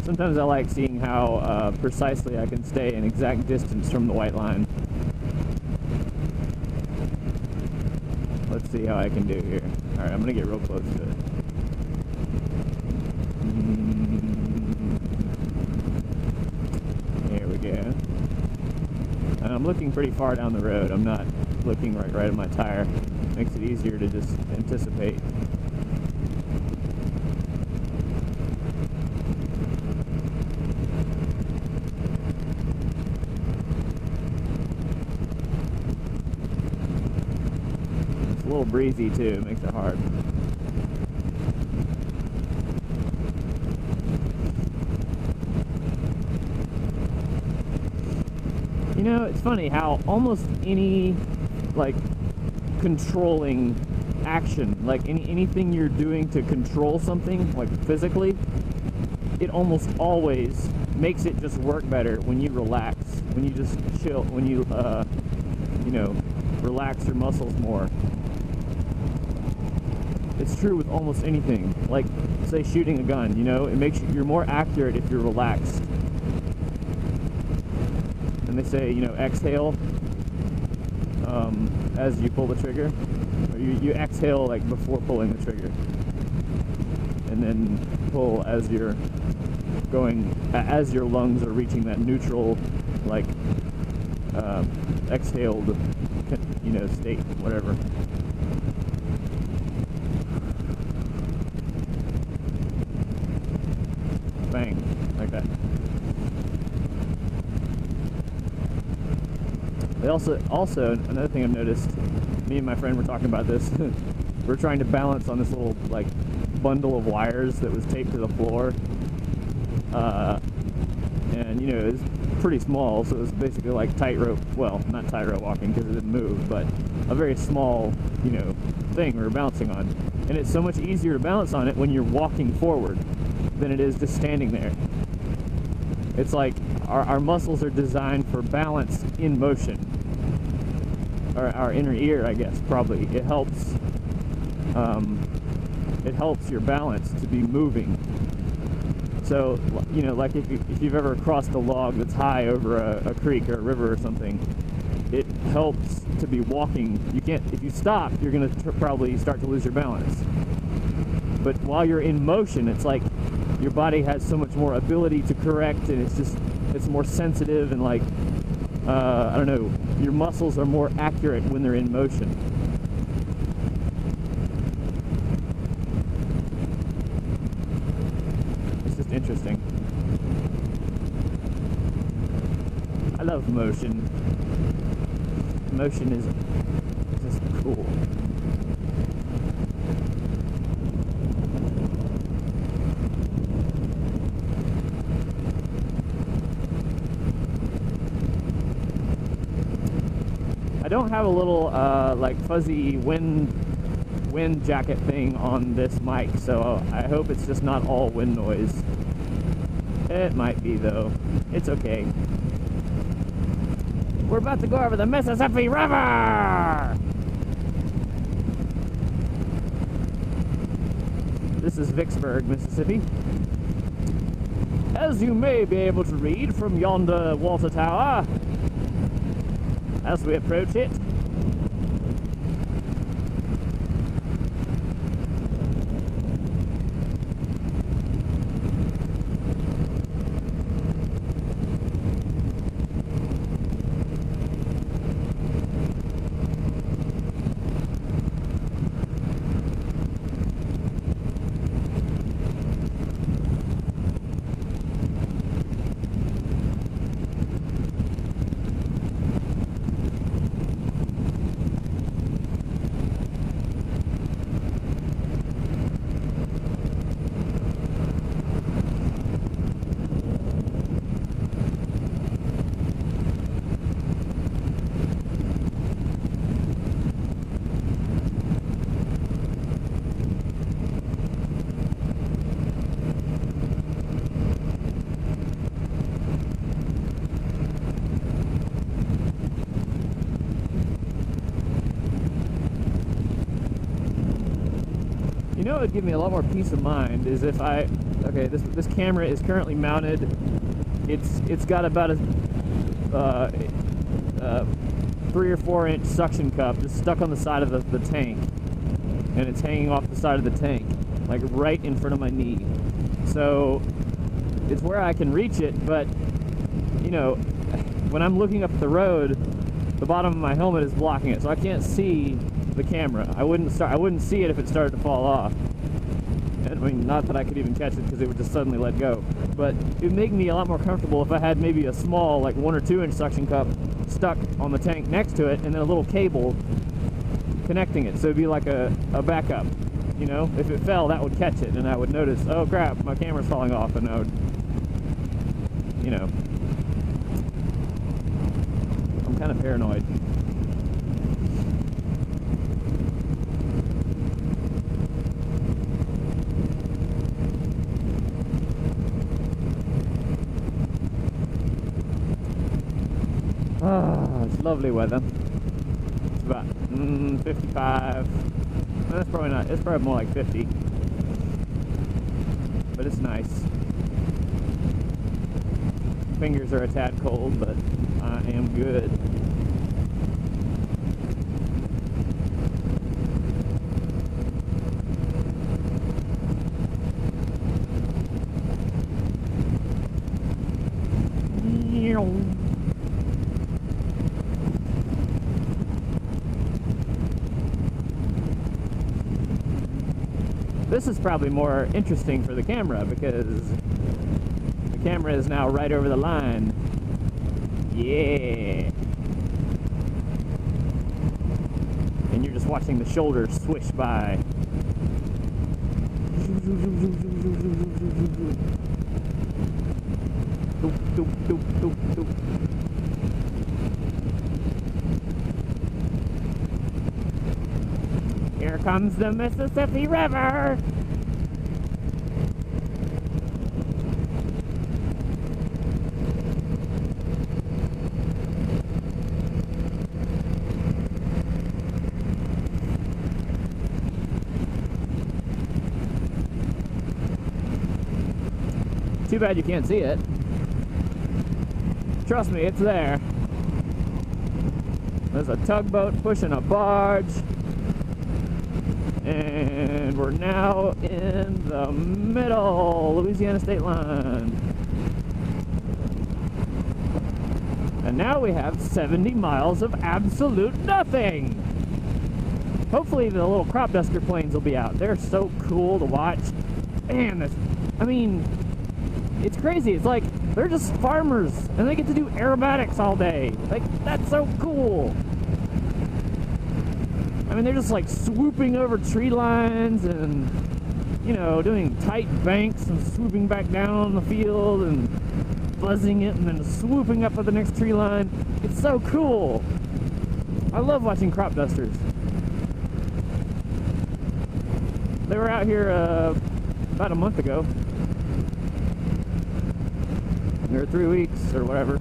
Sometimes I like seeing how precisely I can stay an exact distance from the white line. Let's see how I can do here. Alright, I'm gonna get real close to it. There we go. And I'm looking pretty far down the road. I'm not looking right at my tire. Makes it easier to just anticipate. It's a little breezy too, it makes it hard. You know, it's funny how almost any, like, controlling action, like anything you're doing to control something, like physically, it almost always makes it just work better when you relax, when you just chill, when you, you know, relax your muscles more. It's true with almost anything, like, say, shooting a gun, you know, it makes you're more accurate if you're relaxed. And they say, you know, exhale as you pull the trigger, or you exhale like before pulling the trigger, and then pull as you're going, as your lungs are reaching that neutral, like exhaled, you know, state, whatever. Bang, like that. They also another thing I've noticed, me and my friend were talking about this. We're trying to balance on this little like bundle of wires that was taped to the floor, and you know, it was pretty small, so it was basically like tightrope. Well, not tightrope walking because it didn't move, but a very small, you know, thing we were balancing on. And it's so much easier to balance on it when you're walking forward than it is just standing there. It's like our muscles are designed for balance in motion. Our inner ear, I guess, probably. It helps your balance to be moving. So, you know, like if you've ever crossed a log that's high over a creek or a river or something, it helps to be walking. You can't, if you stop, you're going to probably start to lose your balance. But while you're in motion, it's like your body has so much more ability to correct, and it's more sensitive, and like, I don't know, your muscles are more accurate when they're in motion. It's just interesting. I love motion. Motion is just cool. I don't have a little like fuzzy wind jacket thing on this mic, so I hope it's just not all wind noise. It might be though. It's okay. We're about to go over the Mississippi River! This is Vicksburg, Mississippi. As you may be able to read from yonder water tower, as we approach it, know it would give me a lot more peace of mind is if okay, this camera is currently mounted. It's got about a 3 or 4 inch suction cup just stuck on the side of the tank, and it's hanging off the side of the tank, like right in front of my knee. So it's where I can reach it, but you know, when I'm looking up the road, the bottom of my helmet is blocking it, so I can't see the camera. I wouldn't see it if it started to fall off. I mean, not that I could even catch it because it would just suddenly let go. But it would make me a lot more comfortable if I had maybe a small, like 1 or 2 inch suction cup stuck on the tank next to it, and then a little cable connecting it. So it'd be like a backup. You know, if it fell, that would catch it, and I would notice, oh crap, my camera's falling off, and I would, you know. I'm kind of paranoid. Oh, it's lovely weather. It's about 55. No, that's probably not. It's probably more like 50. But it's nice. Fingers are a tad cold, but I am good. This is probably more interesting for the camera because the camera is now right over the line. Yeah. And you're just watching the shoulders swish by. Doop, doop, doop, doop, doop. Here comes the Mississippi River! Too bad you can't see it. Trust me, it's there. There's a tugboat pushing a barge. And we're now in the middle, Louisiana state line. And now we have 70 miles of absolute nothing. Hopefully the little crop duster planes will be out. They're so cool to watch. Man, I mean, it's crazy. It's like they're just farmers and they get to do aerobatics all day. Like, that's so cool. I mean, they're just like swooping over tree lines and, you know, doing tight banks and swooping back down the field and buzzing it and then swooping up to the next tree line. It's so cool. I love watching crop dusters. They were out here about a month ago. Or 3 weeks or whatever.